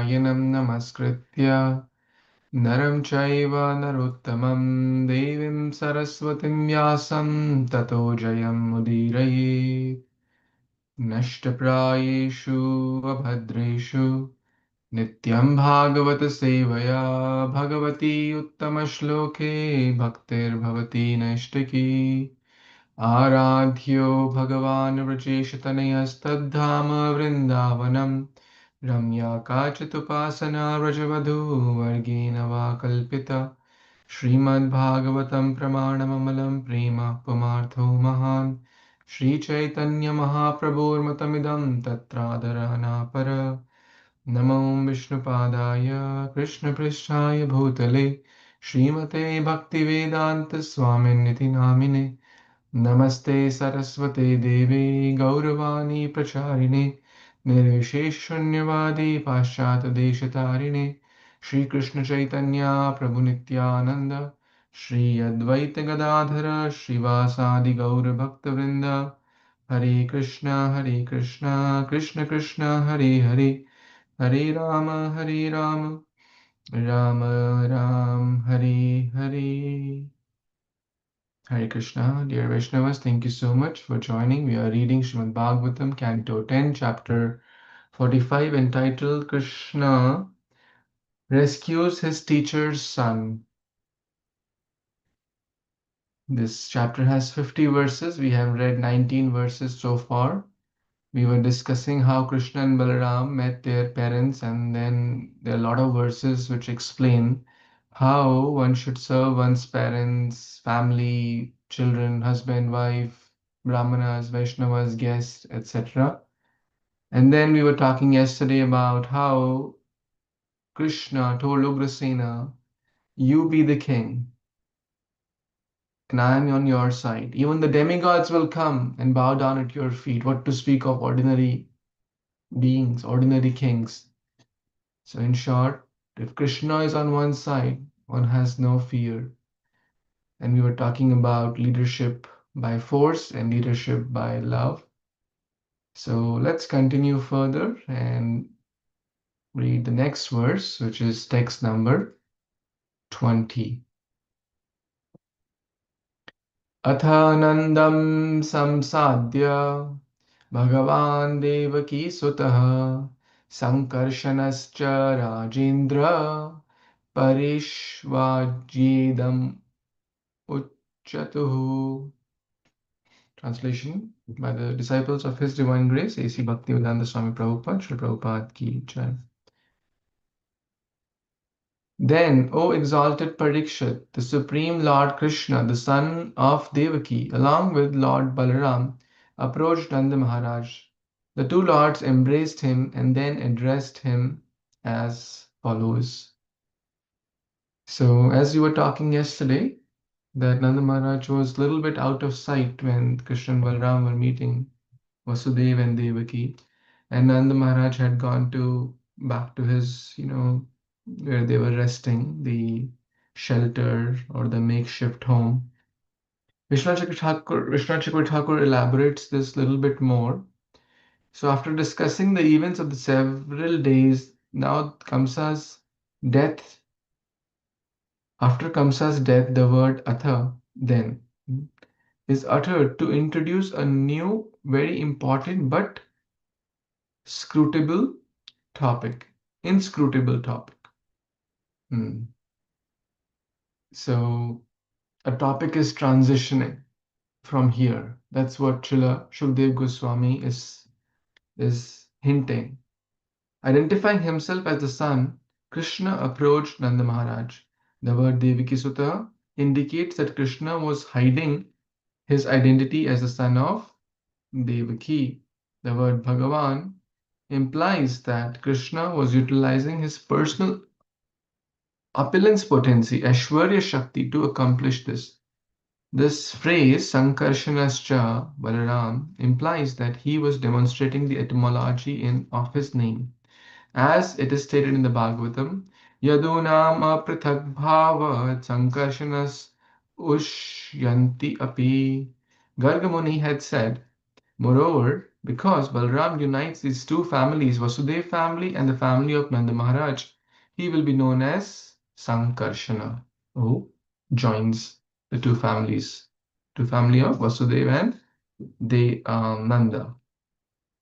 Naranam Namaskritya Naram Chaiva Narottamam Devim Saraswatim Vyasam Tato Jayam Udiraye Nashtaprayeshu Abhadreshu Nityaṁ bhāgavata-sevayā bhagavati uttama-shloke bhaktir-bhavati naishtaki Ārādhyo Bhagavan Vrajeshatanayastadhāma Vrindavanam Ramya Kāchitupāsana Vrajavadhu Vargena va Kalpita Śrīmad-Bhāgavatam Pramanamamalam Prema Pumartho Mahan Śrī Caitanya-Mahāprabhur Matamidam Tatradharana Para Namo Vishnupadaya Krishna Pristhaya Bhutale Srimate Bhaktivedanta Swaminiti Namine Namaste Saraswate Devi Gauravani Pracharine Nirvisheshunyavadi Paschata Deshatarine Shri Krishna Chaitanya Prabhu Nityananda Shri Advaita Gadadhara Srivasadi Gaura Bhakta Vrinda Hare Krishna Krishna Krishna Hare Hare Hare Rama Rama Ram Hare Hare. Hare Krishna, dear Vaishnavas, thank you so much for joining. We are reading Śrīmad-Bhāgavatam, Canto 10, Chapter 45, entitled Krishna Rescues His Teacher's Son. This chapter has 50 verses. We have read 19 verses so far. We were discussing how Krishna and Balaram met their parents, and then there are a lot of verses which explain how one should serve one's parents, family, children, husband, wife, brahmanas, Vaishnavas, guests, etc. And then we were talking yesterday about how Krishna told Ugrasena, "You be the king, and I am on your side. Even the demigods will come and bow down at your feet." What to speak of ordinary beings, ordinary kings. So in short, if Krishna is on one side, one has no fear. And we were talking about leadership by force and leadership by love. So let's continue further and read the next verse, which is text number 20. Athanandam samsadya Bhagavan Devaki Sutaha Sankarshanascha Rajendra Parishvajidam Uchatuhu. Translation by the disciples of His Divine Grace, A.C. Bhaktivedanta Swami Prabhupada, Srila Prabhupada Ki Jai. Then, O exalted Parikshit, the Supreme Lord Krishna, the son of Devaki, along with Lord Balaram, approached Nanda Maharaj. The two lords embraced him and then addressed him as follows. So, as we were talking yesterday, that Nanda Maharaj was a little bit out of sight when Krishna and Balaram were meeting Vasudeva and Devaki, and Nanda Maharaj had gone back to his, where they were resting, the shelter or the makeshift home. Vishwanath Chakravarti Thakur elaborates this a little bit more. So after discussing the events of the several days, now Kamsa's death, after Kamsa's death, the word atha, then, is uttered to introduce a new, very important but inscrutable topic. So a topic is transitioning from here. That's what Srila Shukdev Goswami is hinting. Identifying himself as the son, Krishna approached Nanda Maharaj. The word Devaki Sutta indicates that Krishna was hiding his identity as the son of Devaki. The word Bhagavan implies that Krishna was utilizing his personal opulence potency, Aishwarya Shakti, to accomplish this. This phrase, Sankarshanascha Balaram, implies that he was demonstrating the etymology of his name. As it is stated in the Bhagwatam, Yadunam aprithak bhavat sankarshanas ushyanti api. Gargamuni had said, moreover, because Balram unites these two families, Vasudeva family and the family of Nanda Maharaj. He will be known as Sankarsana, who joins the two families, two family of Vasudeva and Nanda.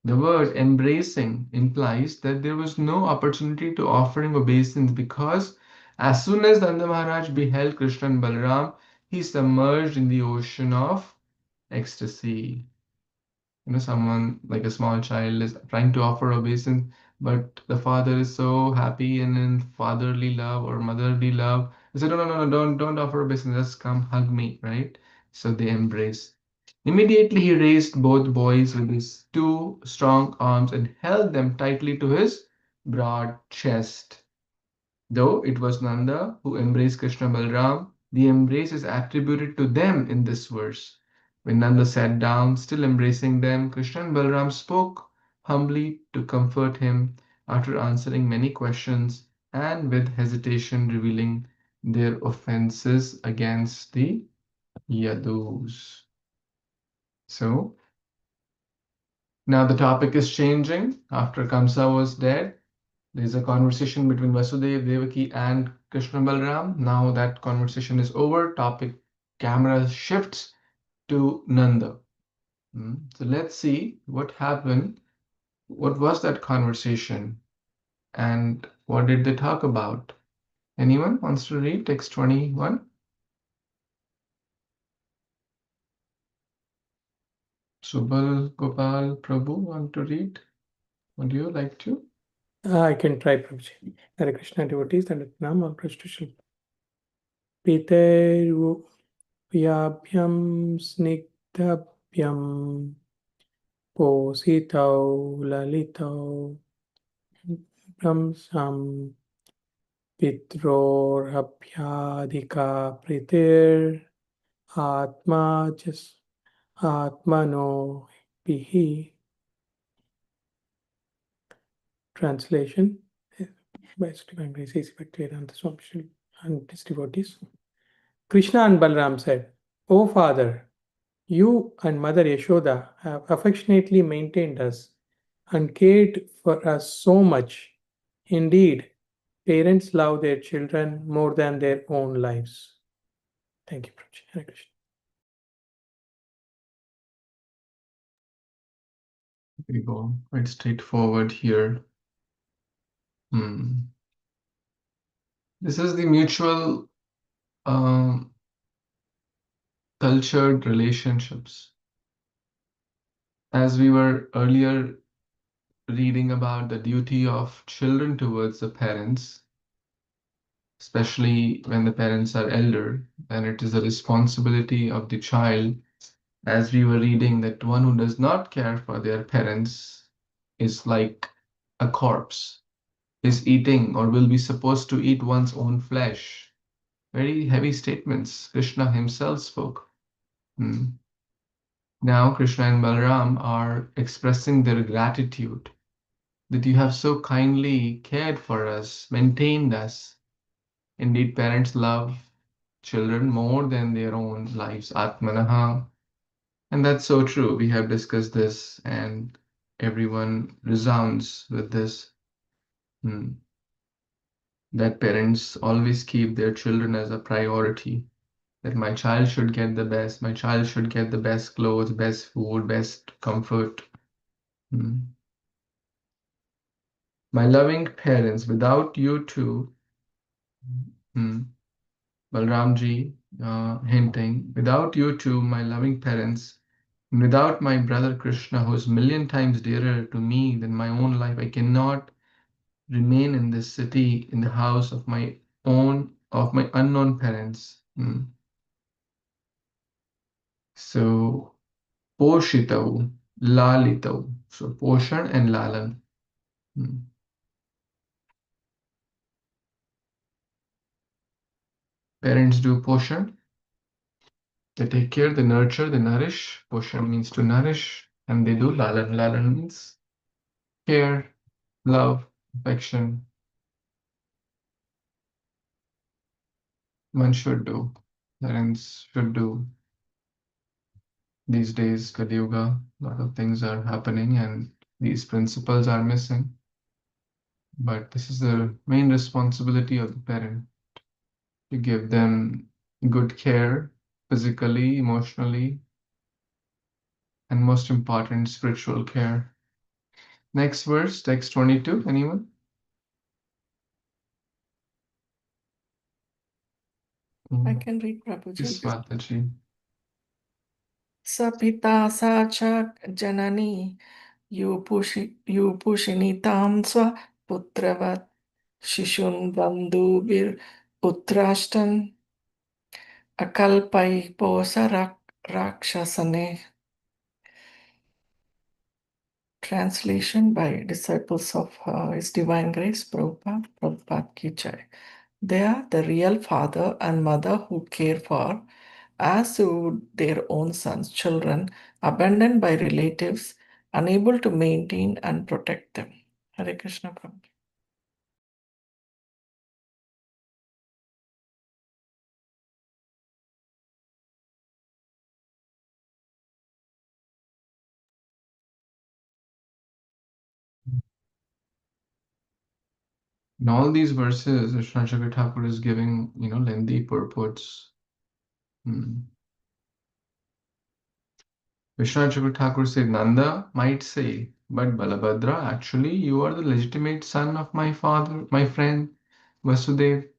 The word embracing implies that there was no opportunity to offer him obeisance because as soon as Nanda Maharaj beheld Krishna and Balaram, he submerged in the ocean of ecstasy. Someone like a small child is trying to offer obeisance, but the father is so happy and in fatherly love or motherly love. They say, no, no, no, no, don't offer obeisance. Just come hug me, right? So they embrace. Immediately he raised both boys with his two strong arms and held them tightly to his broad chest. Though it was Nanda who embraced Krishna Balram, the embrace is attributed to them in this verse. When Nanda sat down, still embracing them, Krishna and Balram spoke humbly to comfort him after answering many questions and with hesitation revealing their offenses against the Yadus. So, now the topic is changing. After Kamsa was dead, there's a conversation between Vasudeva, Devaki, and Krishna Balram. Now that conversation is over. Topic camera shifts to Nanda. So let's see what happened. What was that conversation? And what did they talk about? Anyone wants to read text 21? Subal Gopal Prabhu want to read? Would you like to? I can try, Prabhuji. Hare Krishna devotees and Nam Prashtushal. Piteru Vyabhyam Snigdhabhyam Positau Lalitau Brahmsam Pitrorabhyadika Pritir Atma Jas Atmano Pihi. Translation by His Divine Grace, Vedanta Swami and his devotees. Krishna and Balaram said, O Father, you and Mother Yashoda have affectionately maintained us and cared for us so much. Indeed, parents love their children more than their own lives. Thank you, Prabhuji. Hare Krishna. We go quite straightforward here. This is the mutual cultured relationships. As we were earlier reading about the duty of children towards the parents, especially when the parents are elder, then it is a responsibility of the child. As we were reading, that one who does not care for their parents is like a corpse, is eating or will be supposed to eat one's own flesh. Very heavy statements Krishna himself spoke. Now Krishna and Balaram are expressing their gratitude that you have so kindly cared for us, maintained us. Indeed, parents love children more than their own lives, Atmanaha. And that's so true. We have discussed this, and everyone resounds with this. That parents always keep their children as a priority. That my child should get the best, my child should get the best clothes, best food, best comfort. My loving parents, without you two, Balramji hinting, without you two, my loving parents, and without my brother Krishna, who is million times dearer to me than my own life, I cannot remain in this city, in the house of my unknown parents. So, Poshitau, Lalitau. So, Poshan and Lalan. Parents do Poshan. They take care, they nurture, they nourish. Poshan means to nourish. And they do Lalan. Lalan means care, love, affection. One should do. Parents should do. These days, Kali Yuga, a lot of things are happening and these principles are missing. But this is the main responsibility of the parent, to give them good care, physically, emotionally, and most important, spiritual care. Next verse, text 22, anyone? I can read Prabhuji. Yes, Mataji. Sa pita sa cha janani yupushinitam swa putravat shishun bandhubir putrashtan akalpai posa rakshasane. Translation by disciples of His Divine Grace, Prabhupada Ki Jai. They are the real father and mother who care for, as would their own sons, children, abandoned by relatives, unable to maintain and protect them. Hare Krishna Prabhu. In all these verses, Vishwanath Thakur is giving, lengthy purports. Vishwanath Thakur said, Nanda might say, but Balabhadra, actually, you are the legitimate son of my father, my friend Vasudev.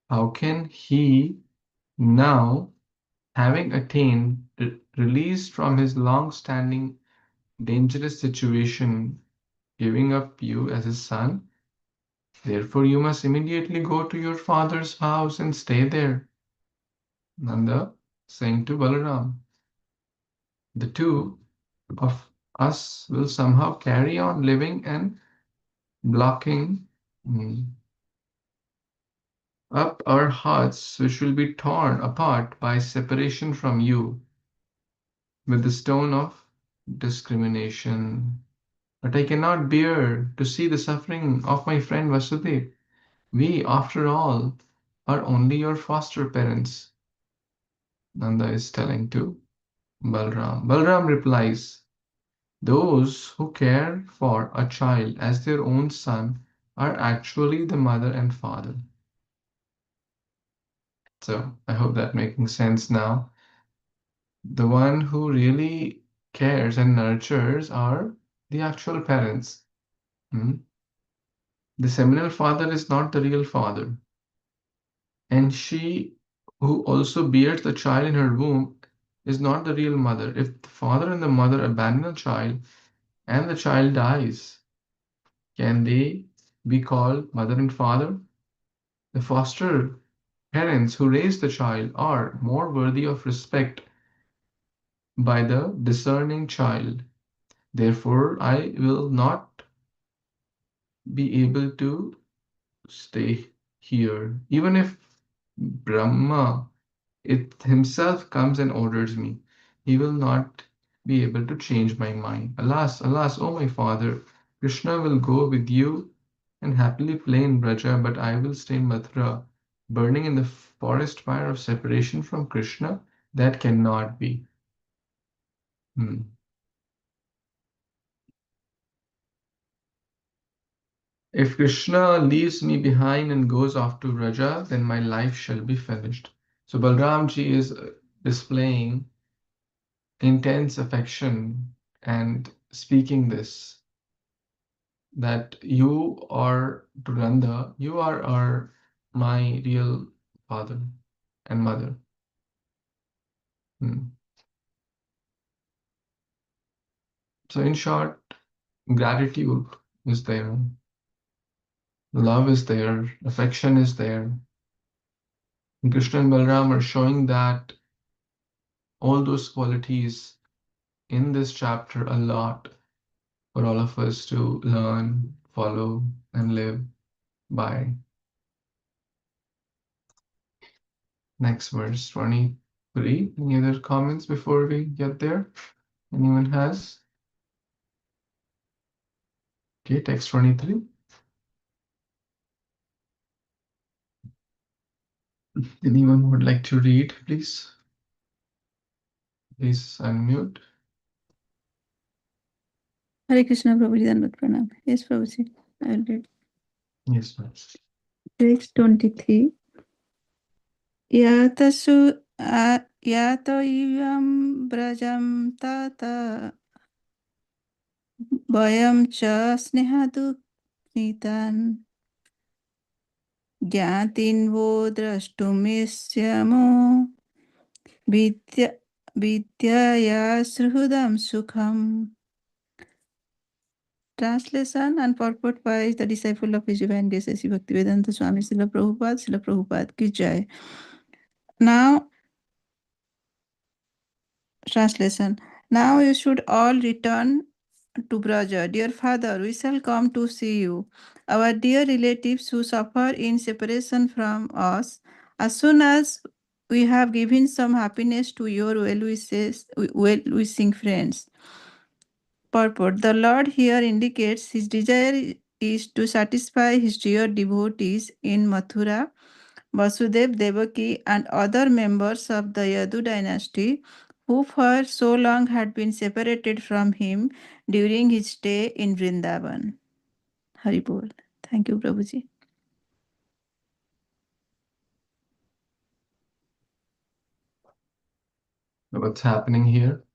How can he now, having attained, released from his long-standing dangerous situation, giving up you as his son? Therefore, you must immediately go to your father's house and stay there. Nanda saying to Balaram, the two of us will somehow carry on living and blocking up our hearts, which will be torn apart by separation from you with the stone of discrimination. But I cannot bear to see the suffering of my friend Vasudev. We, after all, are only your foster parents. Nanda is telling to Balram. Balram replies, those who care for a child as their own son are actually the mother and father. So I hope that making sense now. The one who really cares and nurtures are the actual parents. The seminal father is not the real father. And she who also bears the child in her womb is not the real mother. If the father and the mother abandon a child and the child dies, can they be called mother and father? The foster parents who raise the child are more worthy of respect by the discerning child. Therefore, I will not be able to stay here, even if Brahma it himself comes and orders me. He will not be able to change my mind. Alas, alas, O my father, Krishna will go with you and happily play in Braja, but I will stay in Mathura, burning in the forest fire of separation from Krishna. That cannot be. If Krishna leaves me behind and goes off to Braja, then my life shall be finished. So Balramji is displaying intense affection and speaking this, that you are Duranda, you are my real father and mother. So in short, gratitude is there, love is there, affection is there. And Krishna and Balaram are showing that all those qualities in this chapter a lot for all of us to learn, follow, and live by. Next verse, 23. Any other comments before we get there? Anyone has? Okay, text 23. Anyone would like to read, please? Please unmute. Hare Krishna, Prabhuji, Dandavat Pranam. Yes, Prabhuji, I will read. Yes, ma'am. Text 23. Yatasu yato ivam brajam tata vayam cha snehadu nitan gyatin vo drashtumisyamo vidyaya srhudam sukham. Translation and purport by the disciple of His Divine Grace Sri Bhaktivedanta Swami Srila Prabhupada ki jai. Now, translation. Now you should all return to Braja. Dear father, we shall come to see you. Our dear relatives who suffer in separation from us, as soon as we have given some happiness to your well-wishing friends. Purport. The Lord here indicates his desire is to satisfy his dear devotees in Mathura, Vasudev, Devaki, and other members of the Yadu dynasty who for so long had been separated from him during his stay in Vrindavan. Haribol. Thank you, Prabhuji. What's happening here?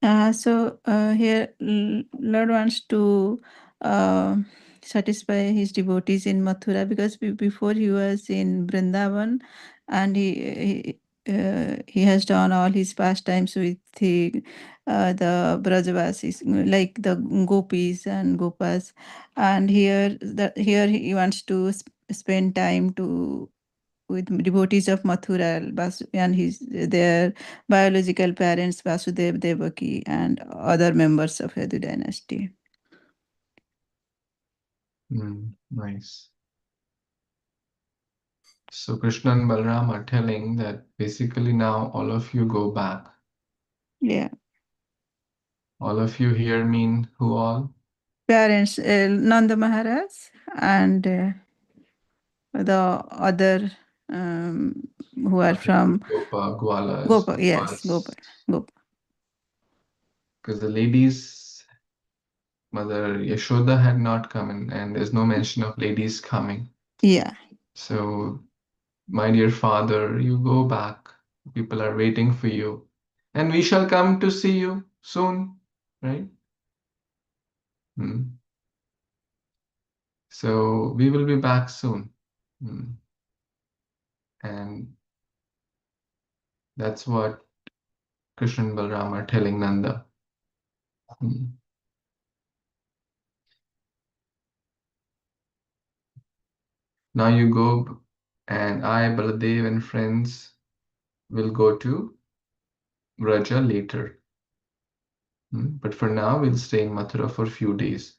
Here Lord wants to satisfy his devotees in Mathura, because before he was in Vrindavan, and he has done all his pastimes with the Brajavasis, like the gopis and gopas, and here he wants to spend time with devotees of Mathura and their biological parents Vasudev, Devaki, and other members of Yadu dynasty. Nice. So Krishna and Balaram are telling that basically now all of you go back. Yeah. All of you here mean who all? Parents, Nanda Maharaj and the other who are from Gopa, Gwalas, Gopa. Yes, Gopa. Because the ladies, Mother Yashoda had not come in, and there's no mention of ladies coming. Yeah. So, my dear father, you go back. People are waiting for you. And we shall come to see you soon, right? So, we will be back soon. And that's what Krishna and Balaram are telling Nanda. Now you go, and I, Baladev, and friends will go to Vraja later. But for now, we'll stay in Mathura for a few days.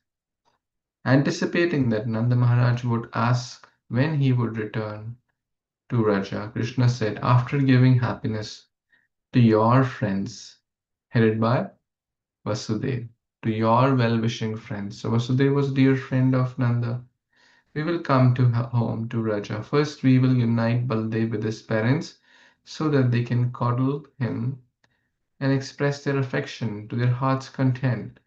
Anticipating that Nanda Maharaj would ask when he would return to Vraja, Krishna said, after giving happiness to your friends, headed by Vasudev, to your well-wishing friends. So Vasudev was dear friend of Nanda. We will come to home to Vraja. First, we will unite Baldev with his parents so that they can coddle him and express their affection to their heart's content.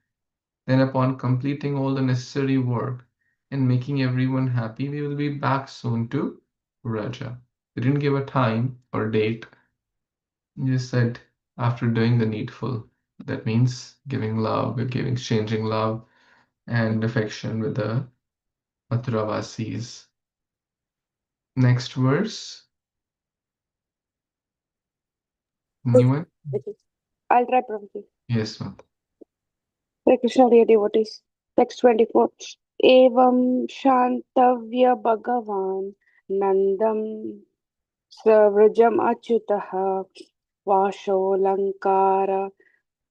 Then, upon completing all the necessary work and making everyone happy, we will be back soon to Vraja. They didn't give a time or date. They just said after doing the needful. That means giving love, exchanging love and affection with the Mathuravasis. Next verse. Anyone? I'll try, Prabhuji. Yes, ma'am. Hare Krishna, dear devotees. Text 24. Evam Shantavya Bhagavan Nandam Savrajam Achyutaha Vasho Lankara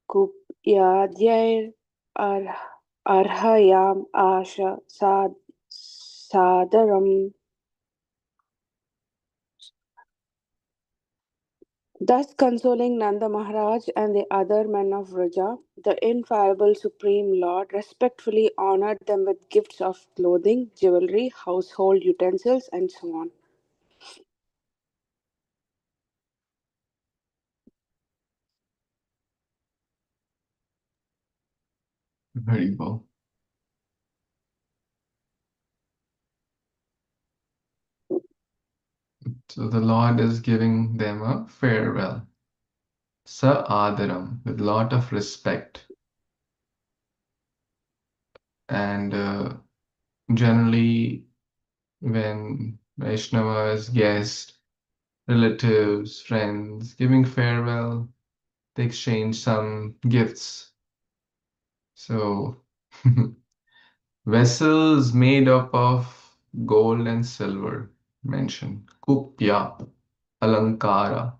Kupyadyair Arhayam Asha Sadaram. Thus consoling Nanda Maharaj and the other men of Vraja, the infallible Supreme Lord respectfully honored them with gifts of clothing, jewelry, household utensils, and so on. Very well. So the Lord is giving them a farewell. Sa adaram, with lot of respect. And generally, when Vaishnavas, guests, relatives, friends, giving farewell, they exchange some gifts. So, vessels made up of gold and silver, mentioned. Kupya, alankara,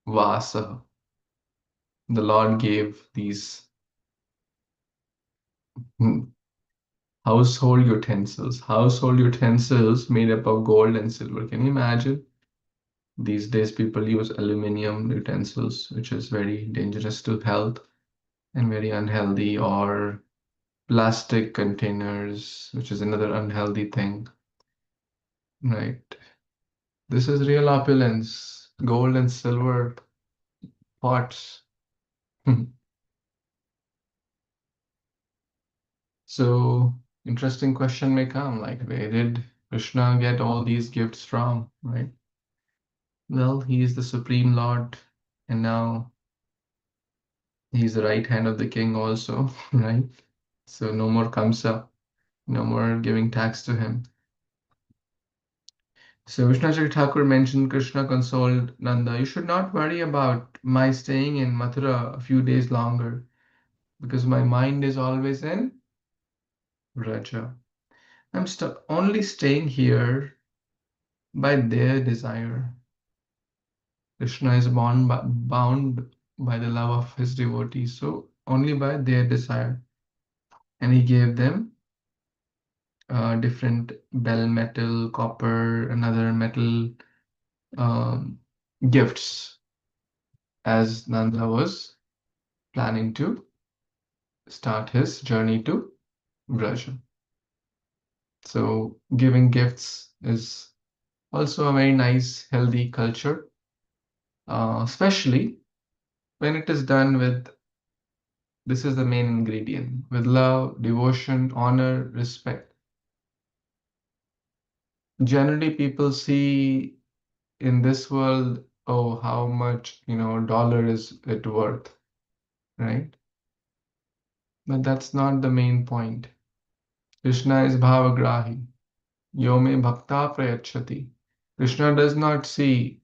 vasa. The Lord gave these household utensils made up of gold and silver. Can you imagine? These days, people use aluminum utensils, which is very dangerous to health and very unhealthy, or plastic containers, which is another unhealthy thing, right? This is real opulence, gold and silver pots. So, interesting question may come, like, where did Krishna get all these gifts from, right? Well, he is the Supreme Lord, and now he's the right hand of the king also, right? So no more kamsa, no more giving tax to him. So Vishnu Thakur mentioned Krishna consoled Nanda, you should not worry about my staying in Mathura a few days longer, because my mind is always in Vraja. I'm only staying here by their desire. Krishna is bound by the love of his devotees, so only by their desire. And he gave them different bell metal, copper, and other metal gifts as Nanda was planning to start his journey to Vraja. So giving gifts is also a very nice, healthy culture, especially when it is done with, this is the main ingredient, with love, devotion, honor, respect. Generally, people see in this world, oh, how much, dollar is it worth, right? But that's not the main point. Krishna is bhavagrahi. Yome bhakta prayachati. Krishna does not see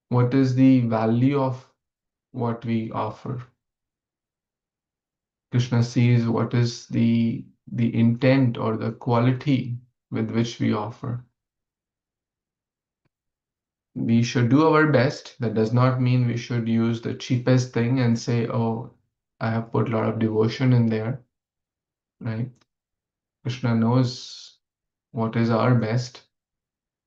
what is the value of what we offer. Krishna sees what is the intent or the quality with which we offer. We should do our best. That does not mean we should use the cheapest thing and say, oh, I have put a lot of devotion in there, right? Krishna knows what is our best.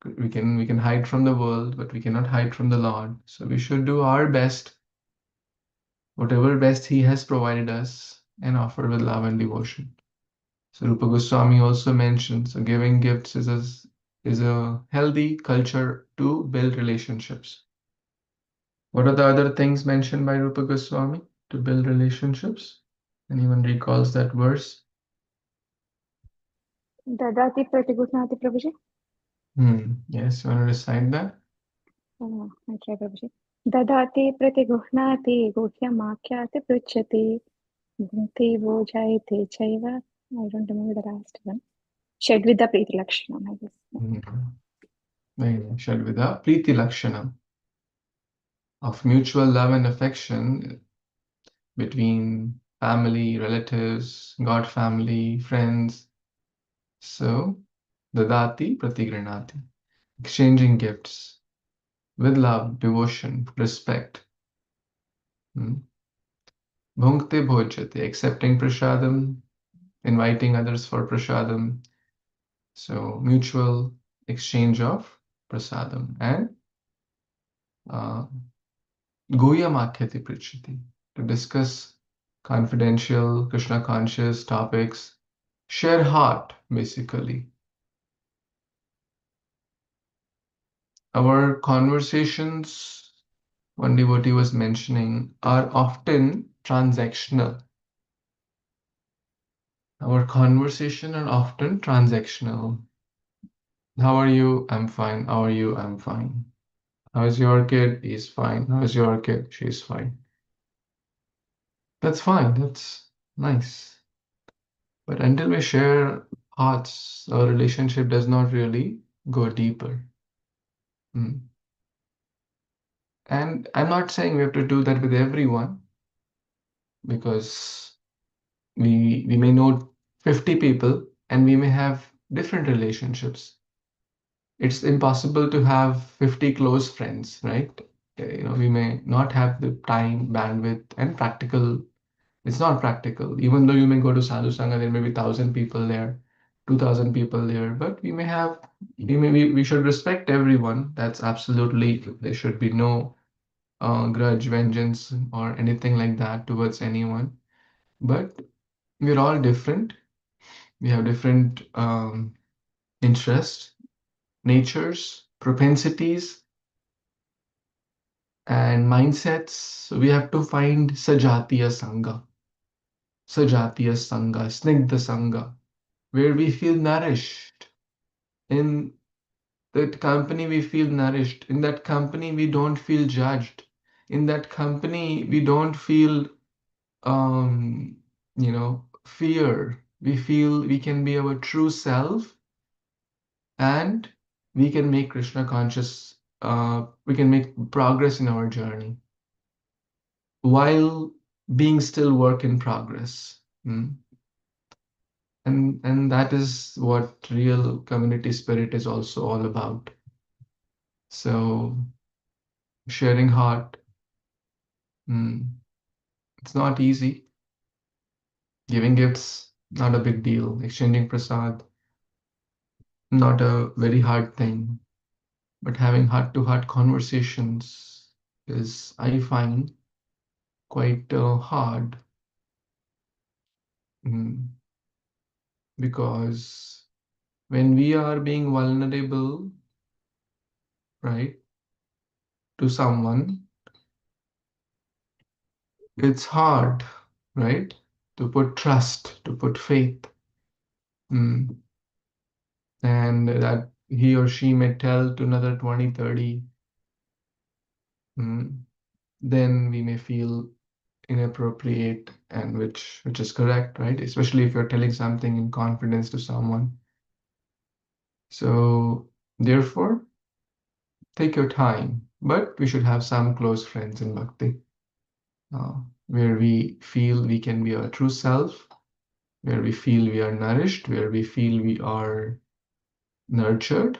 We can hide from the world, but we cannot hide from the Lord. So we should do our best, whatever best He has provided us, and offer with love and devotion. So Rupa Goswami also mentions, so giving gifts is a healthy culture to build relationships. What are the other things mentioned by Rupa Goswami to build relationships? Anyone recalls that verse? Dadati pratigutnati Prabhuji. Yes, you want to recite that? I try Prabhuji. Dadati pratigutnati guhyamakyati pruchati bhunti vojayate chaiva. I don't remember the last one. Shadvida Priti Lakshanam, I guess. Very nice. Shadvida Priti Lakshanam, of mutual love and affection between family, relatives, God family, friends. So, dadati pratigranati, exchanging gifts with love, devotion, respect. Bhunkte bhojate, accepting prasadam, inviting others for prasadam. So, mutual exchange of prasadam. And Guhyamakyati Prichati, to discuss confidential, Krishna conscious topics, share heart, basically. Our conversations, one devotee was mentioning, are often transactional. Our conversation are often transactional. How are you? I'm fine. How are you? I'm fine. How's your kid? He's fine. How's your kid? She's fine. That's fine. That's nice. But until we share hearts, our relationship does not really go deeper. Mm. And I'm not saying we have to do that with everyone, because we may know 50 people and we may have different relationships. It's impossible to have 50 close friends, right? We may not have the time, bandwidth, and practical. It's not practical. Even though you may go to Sadhu Sangha, there may be 1,000 people there, 2,000 people there, but we should respect everyone. That's absolutely, there should be no grudge, vengeance, or anything like that towards anyone. But we're all different. We have different interests, natures, propensities, and mindsets. So we have to find Sajatiya Sangha, Snigdha Sangha, where we feel nourished. In that company, we feel nourished. In that company, we don't feel judged. In that company, we don't feel, fear. We feel we can be our true self, and we can make Krishna conscious. We can make progress in our journey while being still work in progress. And that is what real community spirit is also all about. So sharing heart, it's not easy. Giving gifts, not a big deal. Exchanging prasad, not a very hard thing. But having heart-to-heart conversations is, I find, quite hard. Because when we are being vulnerable, right, to someone, it's hard, right, to put trust, to put faith, and that he or she may tell to another 20, 30, then we may feel inappropriate, and which is correct, right? Especially if you're telling something in confidence to someone. So therefore, take your time, but we should have some close friends in bhakti, where we feel we can be our true self, where we feel we are nourished, where we feel we are nurtured.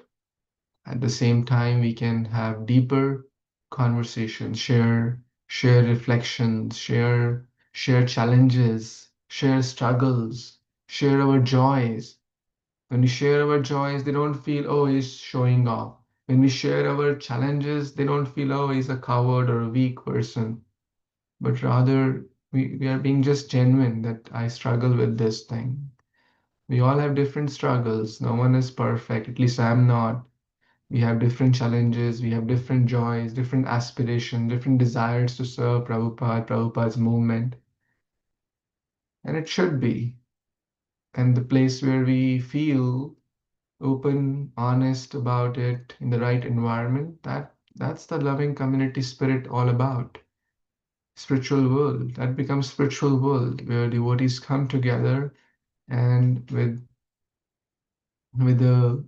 At the same time, we can have deeper conversations, share reflections, share challenges, share struggles, share our joys. When we share our joys, they don't feel, oh, he's showing off. When we share our challenges, they don't feel, oh, he's a coward or a weak person. But rather, we are being just genuine that I struggle with this thing. We all have different struggles. No one is perfect. At least I'm not. We have different challenges, we have different joys, different aspirations, different desires to serve Prabhupada's movement. And it should be. And the place where we feel open, honest about it in the right environment, that's the loving community spirit all about. Spiritual world. That becomes spiritual world where devotees come together and with the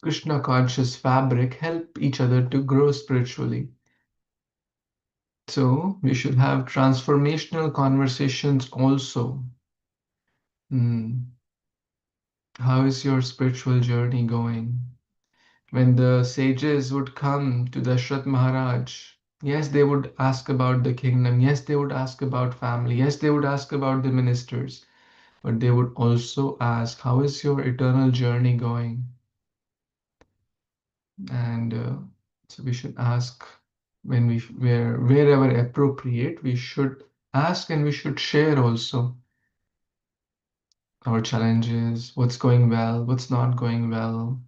Krishna conscious fabric help each other to grow spiritually. So we should have transformational conversations also. How is your spiritual journey going? When the sages would come to Dashrath Maharaj, yes, they would ask about the kingdom. Yes, they would ask about family. Yes, they would ask about the ministers. But they would also ask, how is your eternal journey going? And so we should ask wherever appropriate, we should ask, and we should share also our challenges, what's going well, what's not going well.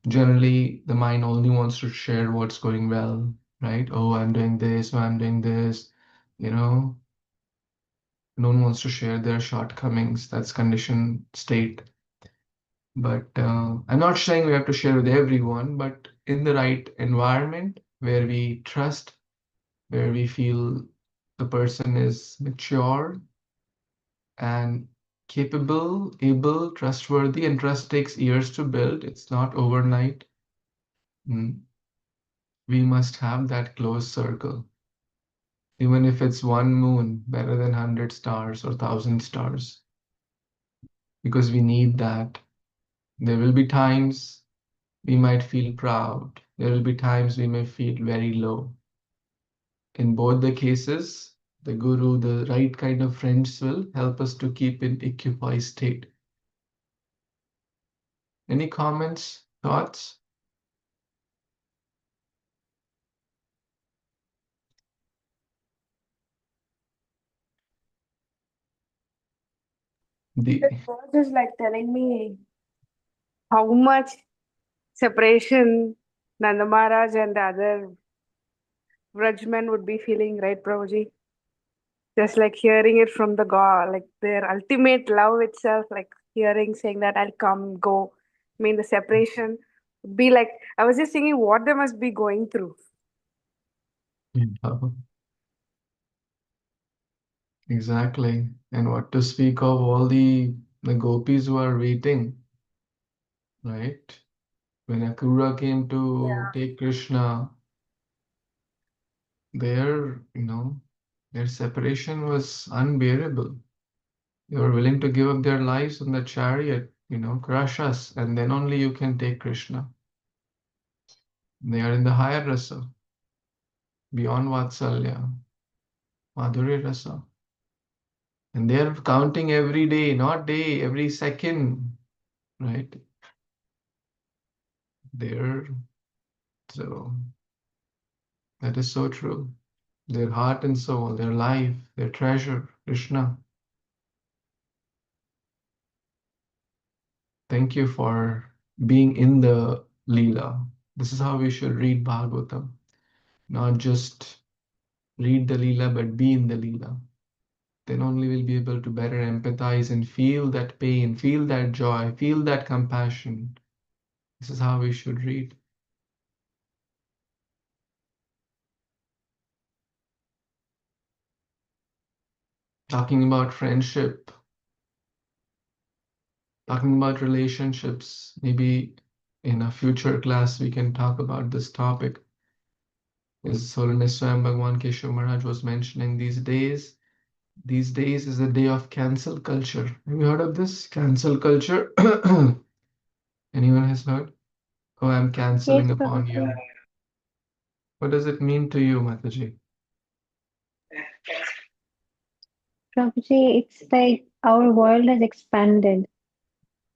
Generally, the mind only wants to share what's going well, right? Oh, I'm doing this, oh, I'm doing this, you know. No one wants to share their shortcomings. That's conditioned state. But I'm not saying we have to share with everyone, but in the right environment where we trust, where we feel the person is mature and capable, able, trustworthy, and trust takes years to build. It's not overnight. We must have that close circle. Even if it's one moon, better than 100 stars or 1,000 stars. Because we need that. There will be times we might feel proud. There will be times we may feel very low. In both the cases, the guru, the right kind of friends will help us to keep in equipoise state. Any comments, thoughts? The verse is like telling me how much separation Nanda Maharaj and the other Vrajmen would be feeling, right, Prabhuji? Just like hearing it from the God, like their ultimate love itself, like hearing, saying that I'll come, go. I mean, the separation would be like, I was just thinking what they must be going through. Yeah. Exactly. And what to speak of all the gopis who are waiting, right? When Akrura came to take Kṛṣṇa, their separation was unbearable. They were willing to give up their lives on the chariot, crush us, and then only you can take Kṛṣṇa. They are in the higher rasa, beyond Vatsalya, Madhurya rasa. And they are counting every day, not day, every second, right? So that is so true. Their heart and soul, their life, their treasure, Kṛṣṇa. Thank you for being in the Leela. This is how we should read Bhagavatam. Not just read the Leela, but be in the Leela. Then only we'll be able to better empathize and feel that pain, feel that joy, feel that compassion. This is how we should read. Talking about friendship, talking about relationships. Maybe in a future class we can talk about this topic. As Holiness Swayam Bhagavan Keshav Maharaj was mentioning, these days is a day of cancel culture. Have you heard of this? Cancel culture? Anyone has heard? Oh, I'm canceling Yes, upon you. Prabhuji. What does it mean to you, Mataji? Prabhuji, it's like our world has expanded.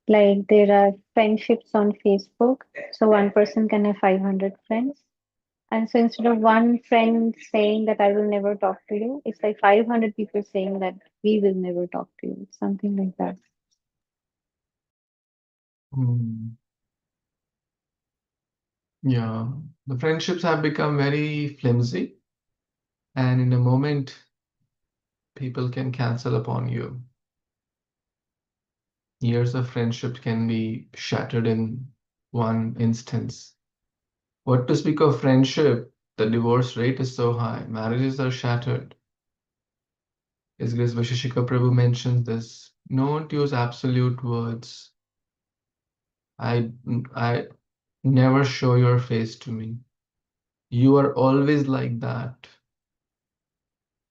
Like there are friendships on Facebook, so one person can have 500 friends. And so instead of one friend saying that I will never talk to you, it's like 500 people saying that we will never talk to you. Something like that. Yeah, the friendships have become very flimsy, and in a moment, people can cancel upon you. Years of friendship can be shattered in one instance. What to speak of friendship? The divorce rate is so high. Marriages are shattered. His Grace Vashishika Prabhu mentions this. Don't use absolute words. I never show your face to me. You are always like that.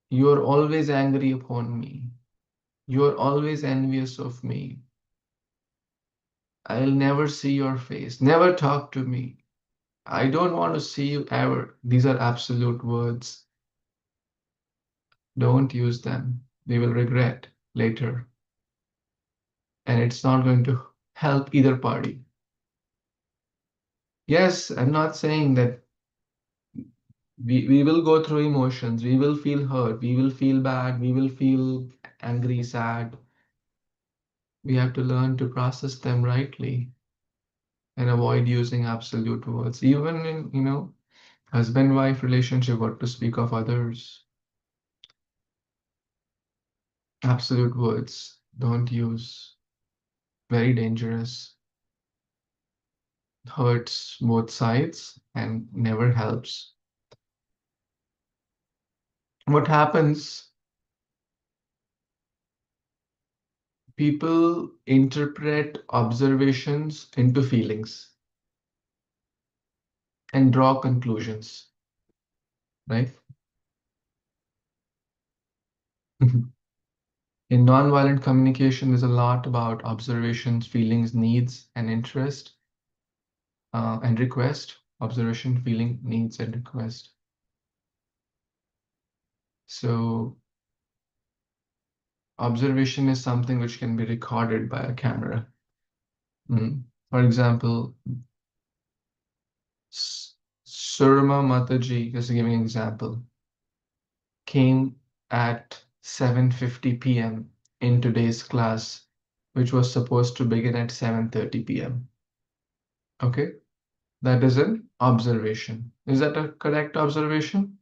You are always angry upon me. You are always envious of me. I'll never see your face. Never talk to me. I don't want to see you ever. These are absolute words. Don't use them. We will regret later. And it's not going to help either party. Yes, I'm not saying that we will go through emotions. We will feel hurt. We will feel bad. We will feel angry, sad. We have to learn to process them rightly and avoid using absolute words. Even in, husband-wife relationship, what to speak of others. absolute words. Don't use. Very dangerous. Hurts both sides and never helps. What happens? People interpret observations into feelings and draw conclusions, right? In nonviolent communication, there's a lot about observations, feelings, needs, and interest, and request. Observation, feeling, needs, and request. So observation is something which can be recorded by a camera. For example, Surma Mataji, just to give you an example, came at 7:50 p.m. in today's class, which was supposed to begin at 7:30 p.m. Okay, that is an observation. Is that a correct observation?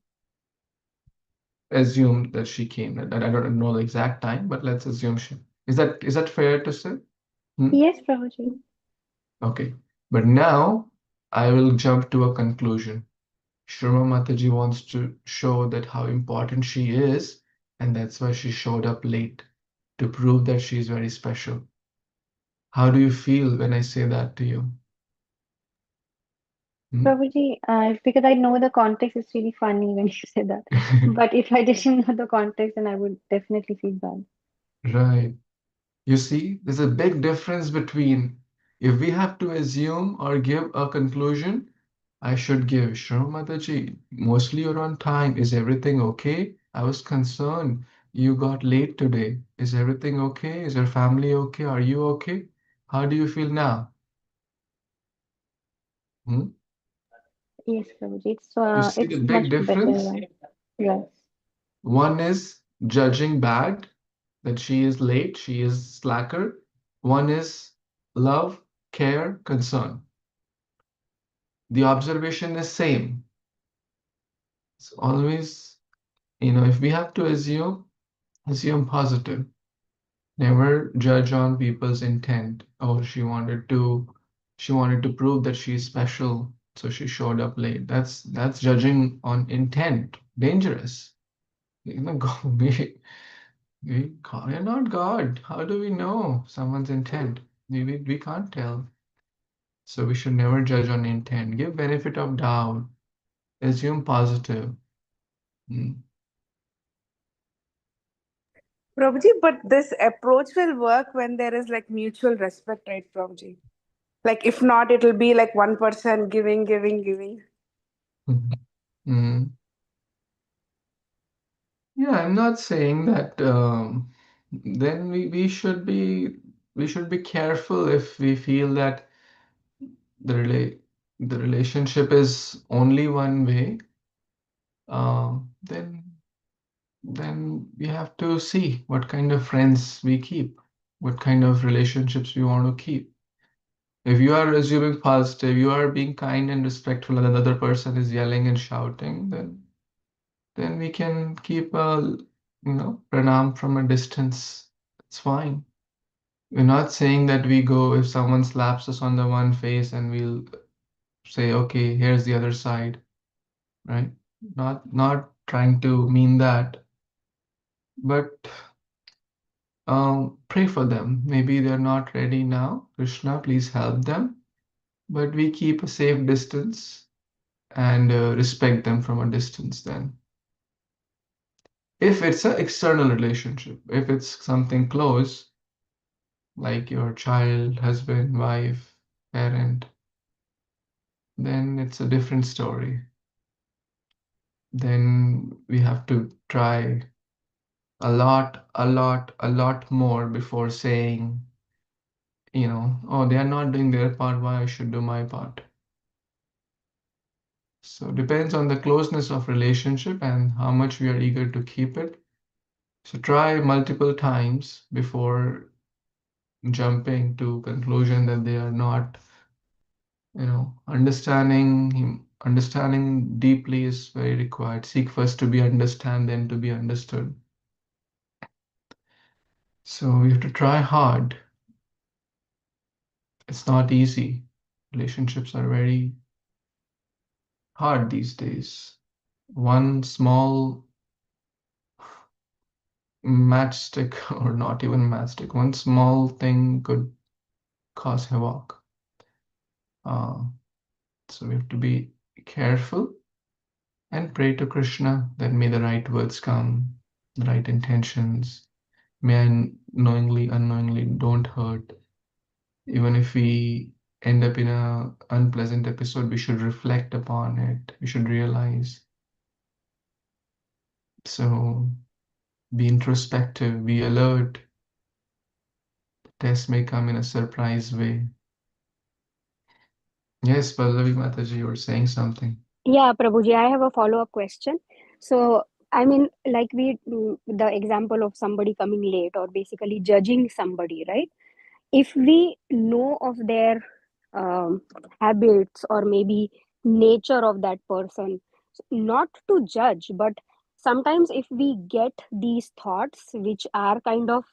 Assume that she came. I don't know the exact time, but let's assume she. Is that fair to say? Yes, Prabhuji. Okay, but now I will jump to a conclusion. Shrima Mataji wants to show that how important she is, and that's why she showed up late, to prove that she is very special. How do you feel when I say that to you? Prabhuji, because I know the context is really funny when you say that. But if I didn't know the context, then I would definitely feel bad. Right. You see, there's a big difference between if we have to assume or give a conclusion, I should give, Shrima Mataji, mostly you're on time. Is everything okay? I was concerned. You got late today. Is everything okay? Is your family okay? Are you okay? How do you feel now? Yes, Prabhuji. You see the It's big much better difference? than yes. One is judging bad, that she is late, she is slacker. One is love, care, concern. The observation is same. It's always, if we have to assume positive. Never judge on people's intent. Oh, she wanted to prove that she's special, so she showed up late. That's judging on intent. Dangerous. We're not God. How do we know someone's intent? We can't tell. So we should never judge on intent. Give benefit of doubt. Assume positive. Prabhuji, but this approach will work when there is like mutual respect, right, Prabhuji? Like if not, it'll be like one person giving, giving, giving. Yeah, I'm not saying that then we should be careful if we feel that the relationship is only one way. Then we have to see what kind of friends we keep, what kind of relationships we want to keep. If you are assuming positive, you are being kind and respectful, and another person is yelling and shouting, then we can keep a pranam from a distance. It's fine. We're not saying that we go if someone slaps us on the one face and we'll say, okay, here's the other side, right? Not trying to mean that, but pray for them. Maybe they're not ready now. Krishna, please help them. But we keep a safe distance and respect them from a distance then. If it's an external relationship, if it's something close, like your child, husband, wife, parent, then it's a different story. Then we have to try a lot more before saying, oh, they are not doing their part, why I should do my part. So it depends on the closeness of relationship and how much we are eager to keep it. So try multiple times before jumping to conclusion that they are not, understanding deeply is very required. Seek first to be understand, then to be understood. So we have to try hard. It's not easy. Relationships are very hard these days. One small matchstick, or not even matchstick, one small thing could cause havoc. So we have to be careful and pray to Kṛṣṇa that may the right words come, the right intentions. May I knowingly, unknowingly don't hurt. Even if we end up in an unpleasant episode, we should reflect upon it. We should realize. So be introspective, be alert. Tests may come in a surprise way. Yes, Pallavi Mataji, you were saying something. Yeah, Prabhuji, I have a follow-up question. So, I mean, like the example of somebody coming late or basically judging somebody, right? If we know of their habits or maybe nature of that person, not to judge, but sometimes if we get these thoughts which are kind of,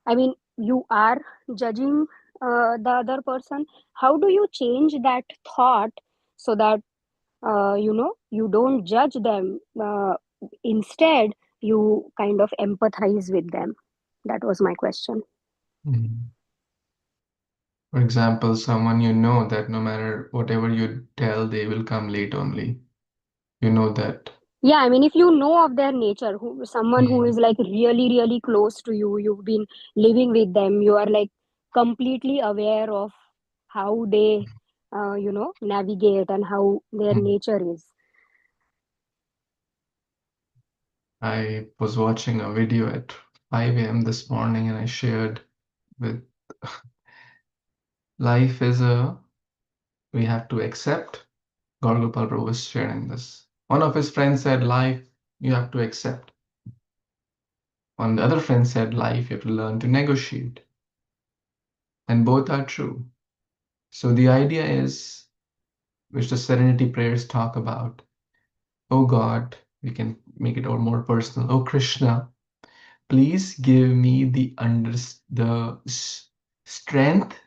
I mean, you are judging the other person, how do you change that thought so that you don't judge them, instead you kind of empathize with them? That was my question. For example, someone you know that no matter whatever you tell, they will come late only. You know that. Yeah, I mean, if you know of their nature, someone who is like really, really close to you, you've been living with them, you are like completely aware of how they, navigate and how their nature is. I was watching a video at 5 a.m. this morning and I shared with life is we have to accept. Gaur Gopal Prabhu was sharing this. One of his friends said, life, you have to accept. One other friend said, life, you have to learn to negotiate. And both are true. So the idea is, which the serenity prayers talk about, oh God, we can make it more personal. Oh Kṛṣṇa, please give me the strength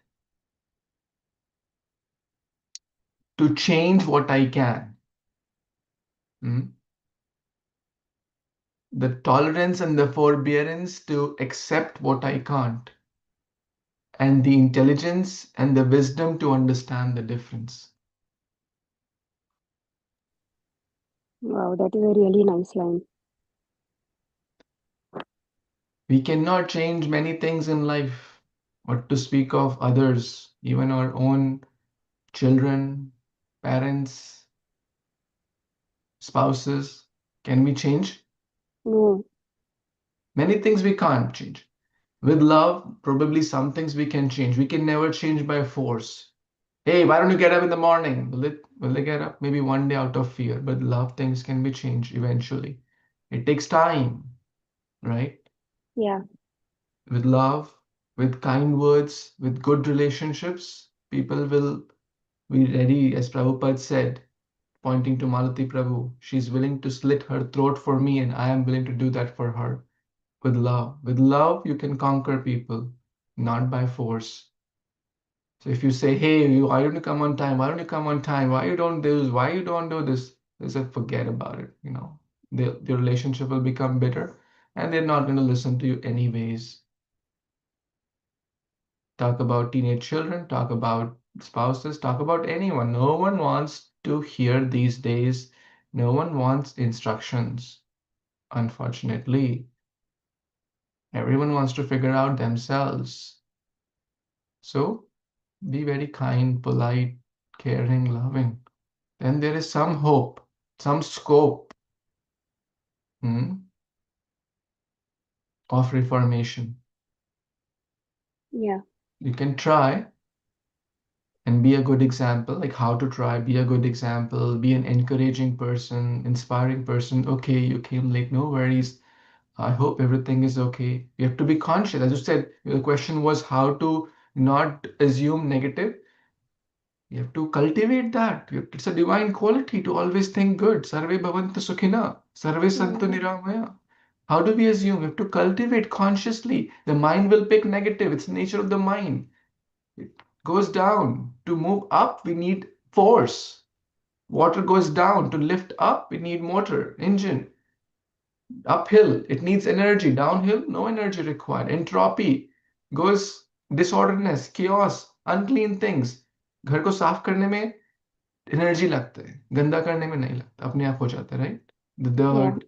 to change what I can. The tolerance and the forbearance to accept what I can't. And the intelligence and the wisdom to understand the difference. Wow, that is a really nice line. We cannot change many things in life. What to speak of others, even our own children, parents, spouses. Can we change? No. Many things we can't change. With love, probably some things we can change. We can never change by force. Hey, why don't you get up in the morning? Will they get up? Maybe one day out of fear, but love, things can be changed eventually. It takes time, right? Yeah. With love, with kind words, with good relationships, people will be ready, as Prabhupada said, pointing to Malati Prabhu. She's willing to slit her throat for me, and I am willing to do that for her. With love. With love, you can conquer people, not by force. So if you say, hey, why don't you come on time? Why don't you come on time? Why you don't do this? Why you don't do this? They said, forget about it. The relationship will become bitter and they're not going to listen to you anyways. Talk about teenage children, talk about spouses, talk about anyone. No one wants to hear these days. No one wants instructions. Unfortunately, everyone wants to figure out themselves. So be very kind, polite, caring, loving. Then there is some hope, some scope of reformation. Yeah. You can try and be a good example, like how to try, be a good example, be an encouraging person, inspiring person. Okay, you came late, no worries. I hope everything is okay. You have to be conscious. As you said, the question was how to not assume negative. You have to cultivate that. It's a divine quality to always think good. Sarve bhavantu sukhina, sarve santu niramaya. How do we assume? We have to cultivate consciously. The mind will pick negative. It's the nature of the mind. It goes down. To move up, we need force. Water goes down. To lift up, we need motor, engine. Uphill, it needs energy. Downhill, no energy required. Entropy goes disorderliness, chaos, unclean things. घर को साफ करने में energy लगता है, गंदा करने में नहीं लगता, अपने आप हो जाता है, right? The dirt.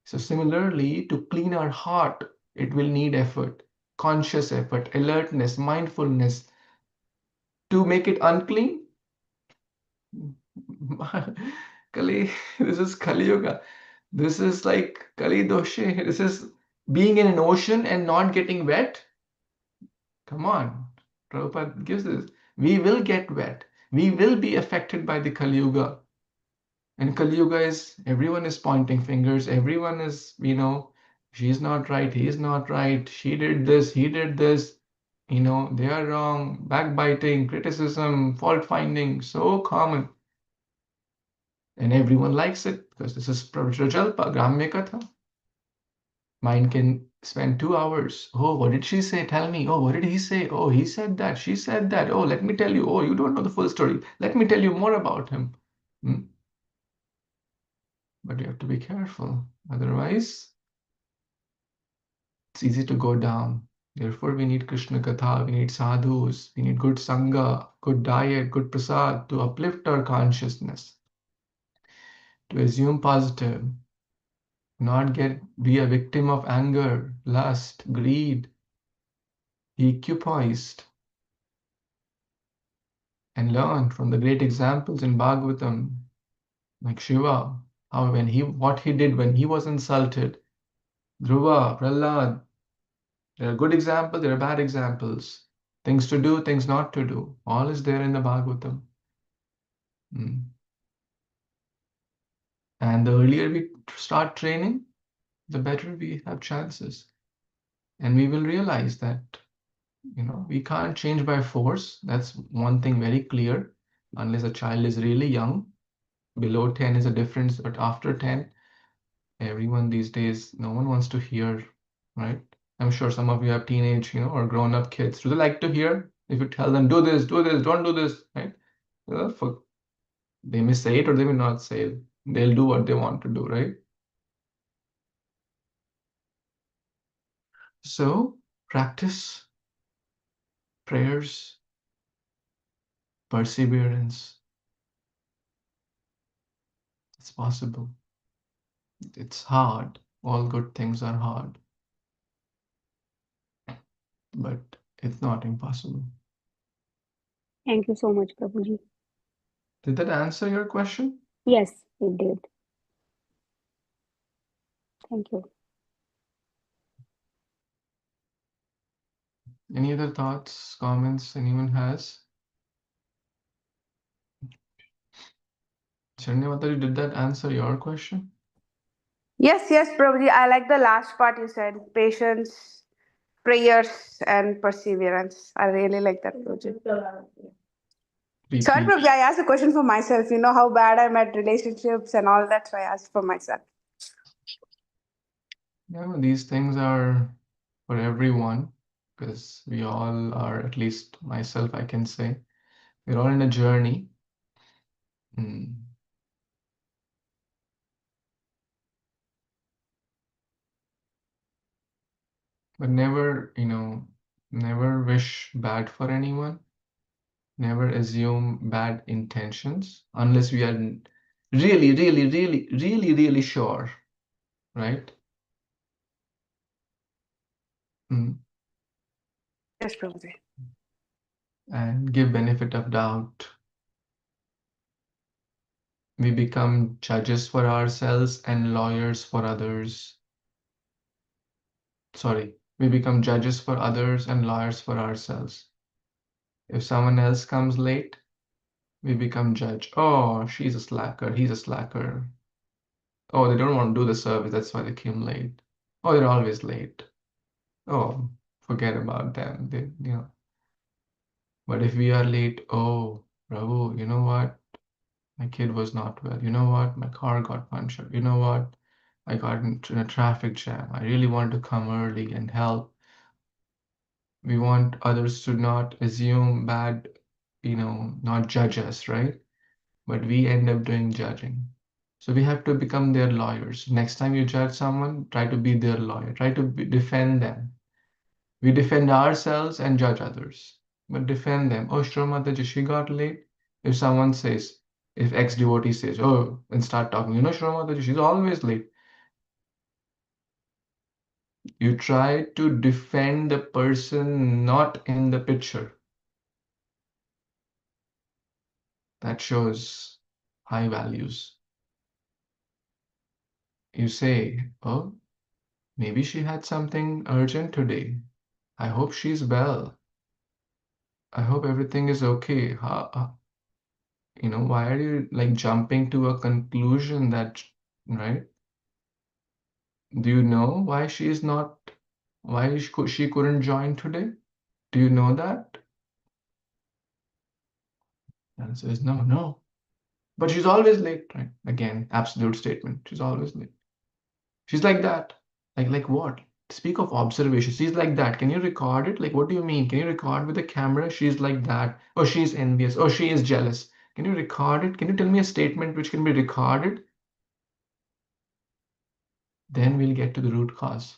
So similarly, to clean our heart, it will need effort, conscious effort, alertness, mindfulness. To make it unclean, Kali, this is Kali Yuga. This is like Kali Doshe. This is being in an ocean and not getting wet. Come on. Prabhupada gives this. We will get wet. We will be affected by the Kali Yuga. And Kali Yuga is, everyone is pointing fingers. Everyone is, she's not right. He's not right. She did this. He did this. They are wrong. Backbiting, criticism, fault finding. So common. And everyone likes it because this is Prajalpa, Gramya Katha. Mind can spend 2 hours. Oh, what did she say? Tell me. Oh, what did he say? Oh, he said that. She said that. Oh, let me tell you. Oh, you don't know the full story. Let me tell you more about him. But you have to be careful. Otherwise, it's easy to go down. Therefore, we need Krishna Katha, we need sadhus, we need good sangha, good diet, good prasad to uplift our consciousness, to assume positive, not be a victim of anger, lust, greed, be equipoised, and learn from the great examples in Bhagwatam, like Shiva, what he did when he was insulted, Dhruva, Prahlad. There are good examples, there are bad examples. Things to do, things not to do. All is there in the Bhagavatam. And the earlier we start training, the better we have chances. And we will realize that, we can't change by force. That's one thing very clear. Unless a child is really young, below 10 is a difference, but after 10, everyone these days, no one wants to hear, right? I'm sure some of you have teenage, or grown-up kids. Do they like to hear? If you tell them, do this, don't do this, right? They may say it or they may not say it. They'll do what they want to do, right? So practice prayers, perseverance. It's possible. It's hard. All good things are hard. But it's not impossible. Thank you so much, Prabhuji. Did that answer your question? Yes, it did. Thank you. Any other thoughts, comments anyone has? Charanya, did that answer your question? Yes, Prabhuji. I like the last part you said. Patience, prayers, and perseverance. I really like that, Prabhuji. Sorry, Prabhuji, I asked a question for myself. You know how bad I'm at relationships and all that, so I asked for myself. Yeah, these things are for everyone because we all are, at least myself, I can say, we're all in a journey. But never, never wish bad for anyone. Never assume bad intentions unless we are really, really, really, really, really sure, right? Yes, Prabhuji. And give benefit of doubt. We become judges for ourselves and lawyers for others. Sorry, we become judges for others and lawyers for ourselves. If someone else comes late, we become judge. Oh, she's a slacker, he's a slacker. Oh, they don't want to do the service, that's why they came late. Oh, they're always late. Oh, forget about them. But if we are late, oh, Prabhu, you know what? My kid was not well. You know what? My car got punctured. You know what? I got into a traffic jam. I really want to come early and help. We want others to not assume bad, not judge us, right? But we end up doing judging. So we have to become their lawyers. Next time you judge someone, try to be their lawyer. Try to defend them. We defend ourselves and judge others, but defend them. Oh, Shri she got late. If someone says, if ex-devotee says, oh, and start talking, Shri she's always late. You try to defend the person not in the picture. That shows high values. You say, oh, maybe she had something urgent today. I hope she's well. I hope everything is okay. Why are you like jumping to a conclusion that, right? Do you know why she couldn't join today? Do you know that? The answer is no. But she's always late, right? Again, absolute statement. She's always late. She's like that. Like what? Speak of observation. She's like that. Can you record it? Like, what do you mean? Can you record with a camera? She's like that. Or she's envious. Or she is jealous. Can you record it? Can you tell me a statement which can be recorded? Then we'll get to the root cause.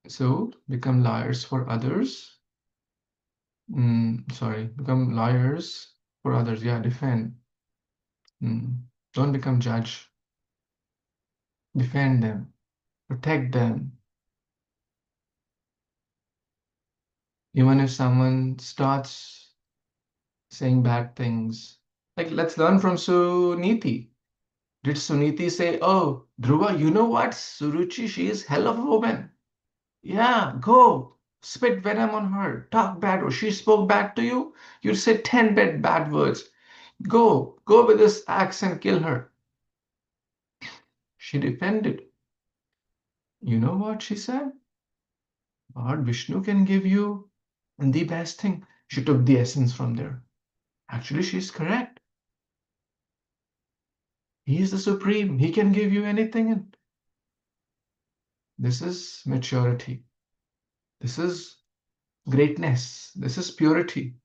So become lawyers for others. Become lawyers for others. Yeah, defend. Don't become judge. Defend them. Protect them. Even if someone starts saying bad things. Like, let's learn from Suniti. Did Suniti say, oh, Dhruva, you know what? Suruchi, she is hell of a woman. Yeah, go. Spit venom on her. Talk bad. Or she spoke bad to you. You say 10 bad words. Go with this axe and kill her. She defended. You know what she said? Lord Vishnu can give you the best thing. She took the essence from there. Actually, she's correct. He is the supreme. He can give you anything. This is maturity. This is greatness. This is purity.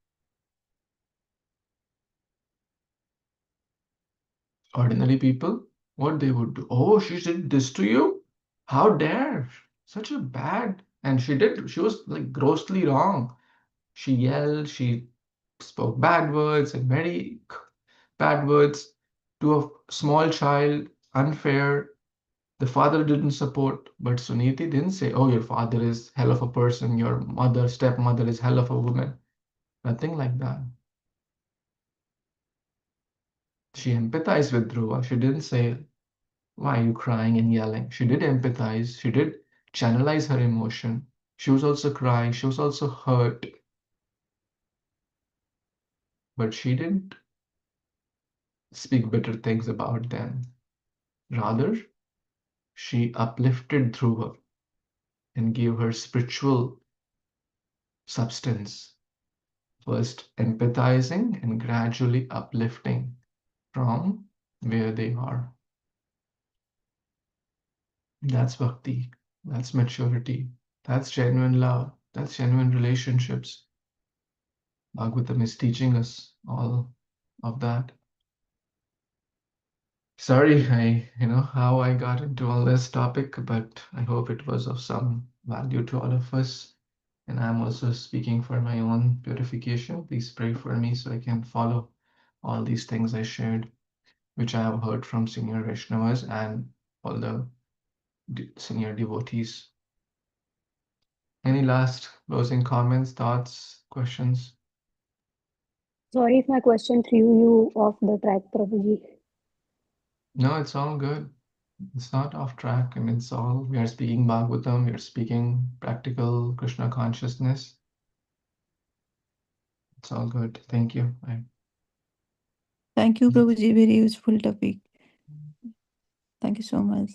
Ordinary people, what they would do? Oh, she did this to you? How dare? Such a bad. And she was like grossly wrong. She yelled, she spoke bad words and very bad words to a small child, unfair. The father didn't support, but Suniti didn't say, oh, your father is hell of a person, your stepmother is hell of a woman. Nothing like that. She empathized with Dhruva. She didn't say, why are you crying and yelling? She did empathize. She did channelize her emotion. She was also crying. She was also hurt. But she didn't speak bitter things about them. Rather, she uplifted Dhruva and gave her spiritual substance, first empathizing and gradually uplifting from where they are. That's bhakti, that's maturity, that's genuine love, that's genuine relationships. Bhagwatam is teaching us all of that. Sorry, how I got into all this topic, but I hope it was of some value to all of us. And I'm also speaking for my own purification. Please pray for me so I can follow all these things I shared, which I have heard from senior Vaishnavas and all the senior devotees. Any last closing comments, thoughts, questions? Sorry if my question threw you off the track, Prabhuji. No, it's all good. It's not off track. I mean, we are speaking Bhagavatam, we are speaking practical Krishna consciousness. It's all good. Thank you. Thank you, Prabhuji. Very useful topic. Thank you so much.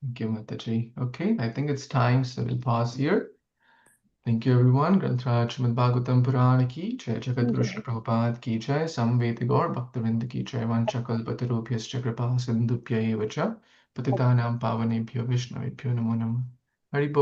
Thank you, Mataji. Okay, I think it's time, so we'll pause here. Thank you, everyone. Grantraj Śrīmad-Bhāgavatam Purana ki jai, Jagadguru Jai. Śrīla Prabhupada ki jai, Samvedi Gaur Bhaktavinda ki jai, Vanchakalpatarubhyascha Kripa Sindhubhya eva cha, Patitanam Pavanebhyo Vaishnavebhyo Namo Namah. Hari Bol.